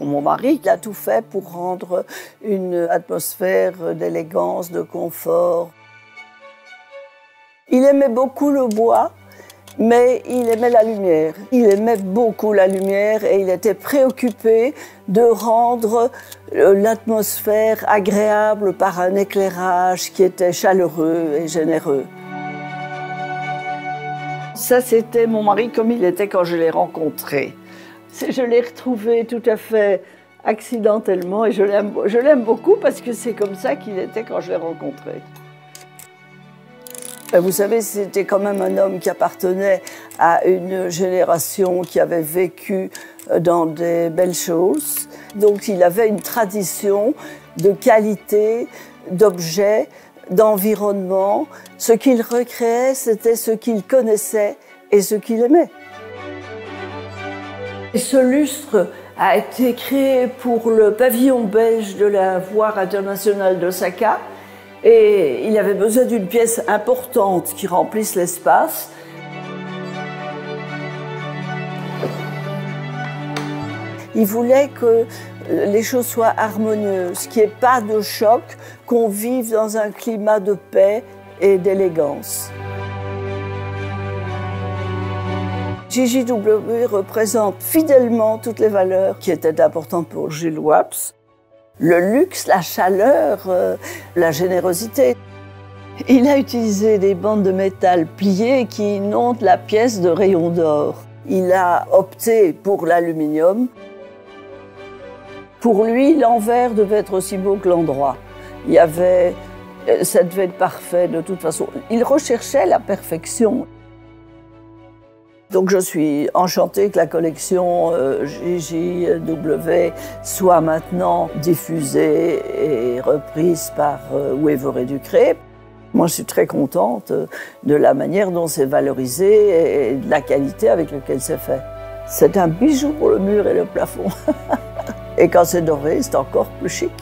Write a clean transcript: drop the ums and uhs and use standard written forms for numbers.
pour mon mari. Il a tout fait pour rendre une atmosphère d'élégance, de confort. Il aimait beaucoup le bois, mais il aimait la lumière. Il aimait beaucoup la lumière et il était préoccupé de rendre l'atmosphère agréable par un éclairage qui était chaleureux et généreux. Ça, c'était mon mari comme il était quand je l'ai rencontré. Je l'ai retrouvé tout à fait accidentellement et je l'aime beaucoup parce que c'est comme ça qu'il était quand je l'ai rencontré. Vous savez, c'était quand même un homme qui appartenait à une génération qui avait vécu dans des belles choses. Donc il avait une tradition de qualité, d'objets, d'environnement. Ce qu'il recréait, c'était ce qu'il connaissait et ce qu'il aimait. Ce lustre a été créé pour le pavillon belge de la Foire internationale d'Osaka. Et il avait besoin d'une pièce importante qui remplisse l'espace. Il voulait que les choses soient harmonieuses, qu'il n'y ait pas de choc, qu'on vive dans un climat de paix et d'élégance. JJW représente fidèlement toutes les valeurs qui étaient importantes pour Gilles Waps. Le luxe, la chaleur, la générosité. Il a utilisé des bandes de métal pliées qui inondent la pièce de rayons d'or. Il a opté pour l'aluminium. Pour lui, l'envers devait être aussi beau que l'endroit. Ça devait être parfait de toute façon. Il recherchait la perfection. Donc je suis enchantée que la collection JJW soit maintenant diffusée et reprise par Wever et Ducré. Moi je suis très contente de la manière dont c'est valorisé et de la qualité avec laquelle c'est fait. C'est un bijou pour le mur et le plafond. Et quand c'est doré, c'est encore plus chic.